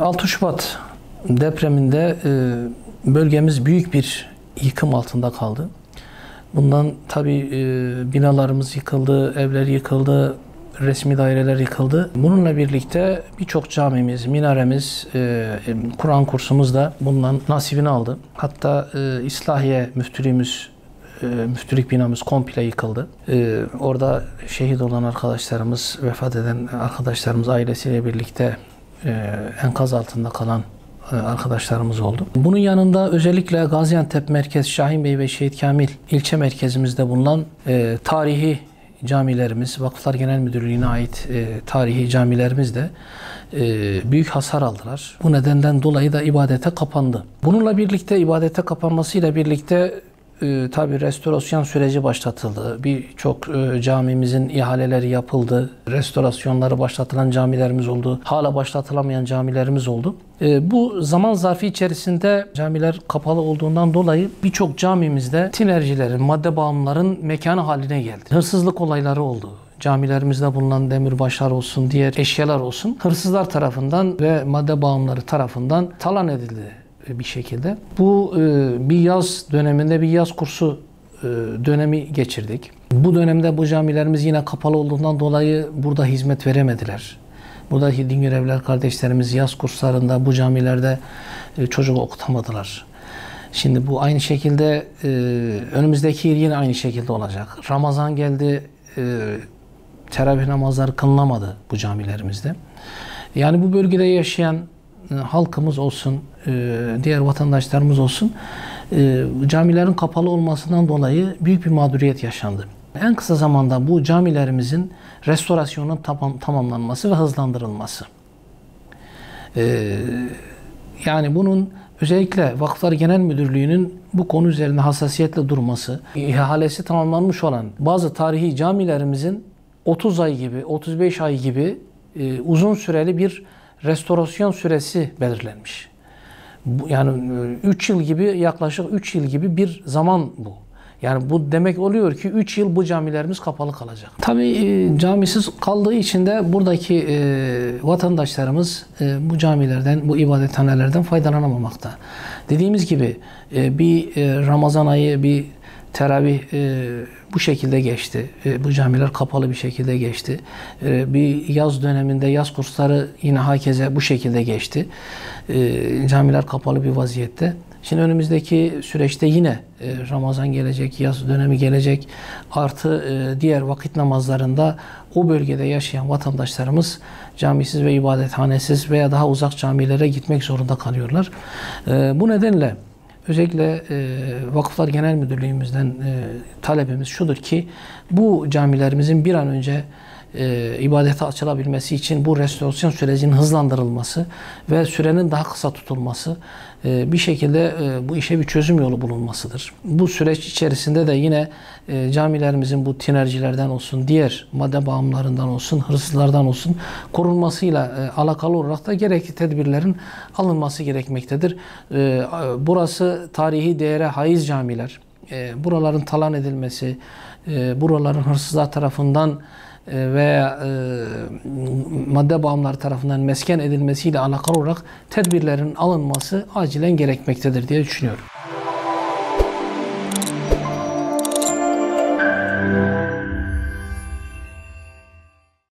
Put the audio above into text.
6 Şubat depreminde bölgemiz büyük bir yıkım altında kaldı. Bundan tabii binalarımız yıkıldı, evler yıkıldı, resmi daireler yıkıldı. Bununla birlikte birçok camimiz, minaremiz, Kur'an kursumuz da bundan nasibini aldı. Hatta İslahiye müftülük binamız komple yıkıldı. Orada şehit olan arkadaşlarımız, vefat eden arkadaşlarımız ailesiyle birlikte enkaz altında kalan arkadaşlarımız oldu. Bunun yanında özellikle Gaziantep Merkez Şahinbey ve Şehit Kamil ilçe merkezimizde bulunan tarihi camilerimiz, Vakıflar Genel Müdürlüğü'ne ait tarihi camilerimiz de büyük hasar aldılar. Bu nedenden dolayı da ibadete kapandı. Bununla birlikte ibadete kapanmasıyla birlikte tabii restorasyon süreci başlatıldı. Birçok camimizin ihaleleri yapıldı. Restorasyonları başlatılan camilerimiz oldu. Hala başlatılamayan camilerimiz oldu. Bu zaman zarfı içerisinde camiler kapalı olduğundan dolayı birçok camimizde tinercilerin, madde bağımlıların mekanı haline geldi. Hırsızlık olayları oldu. Camilerimizde bulunan demirbaşlar olsun, diğer eşyalar olsun hırsızlar tarafından ve madde bağımlıları tarafından talan edildi bir şekilde. Bu bir yaz döneminde bir yaz kursu dönemi geçirdik. Bu dönemde bu camilerimiz yine kapalı olduğundan dolayı burada hizmet veremediler. Buradaki din görevliler kardeşlerimiz yaz kurslarında bu camilerde çocuk okutamadılar. Şimdi bu aynı şekilde önümüzdeki yıl yine aynı şekilde olacak. Ramazan geldi, teravih namazları kılınamadı bu camilerimizde. Yani bu bölgede yaşayan halkımız olsun, diğer vatandaşlarımız olsun, camilerin kapalı olmasından dolayı büyük bir mağduriyet yaşandı. En kısa zamanda bu camilerimizin restorasyonun tamamlanması ve hızlandırılması. Yani bunun özellikle Vakıflar Genel Müdürlüğü'nün bu konu üzerinde hassasiyetle durması, ihalesi tamamlanmış olan bazı tarihi camilerimizin 30 ay gibi, 35 ay gibi uzun süreli bir restorasyon süresi belirlenmiş. Yani 3 yıl gibi, yaklaşık 3 yıl gibi bir zaman bu. Yani bu demek oluyor ki 3 yıl bu camilerimiz kapalı kalacak. Tabii camisiz kaldığı için de buradaki vatandaşlarımız bu camilerden, bu ibadethanelerden faydalanamamakta. Dediğimiz gibi bir Ramazan ayı, bir teravih bu şekilde geçti. Bu camiler kapalı bir şekilde geçti. Bir yaz döneminde yaz kursları yine hakeze bu şekilde geçti. Camiler kapalı bir vaziyette. Şimdi önümüzdeki süreçte yine Ramazan gelecek, yaz dönemi gelecek. Artı diğer vakit namazlarında o bölgede yaşayan vatandaşlarımız camisiz ve ibadethanesiz veya daha uzak camilere gitmek zorunda kalıyorlar. Bu nedenle özellikle Vakıflar Genel Müdürlüğümüzden talebimiz şudur ki bu camilerimizin bir an önce ibadete açılabilmesi için bu restorasyon sürecinin hızlandırılması ve sürenin daha kısa tutulması bir şekilde bu işe bir çözüm yolu bulunmasıdır. Bu süreç içerisinde de yine camilerimizin bu tinercilerden olsun, diğer madde bağımlılarından olsun, hırsızlardan olsun korunmasıyla alakalı olarak da gerekli tedbirlerin alınması gerekmektedir. Burası tarihi değere haiz camiler. Buraların talan edilmesi, buraların hırsızlar tarafından veya madde bağımlıları tarafından mesken edilmesiyle alakalı olarak tedbirlerin alınması acilen gerekmektedir diye düşünüyorum.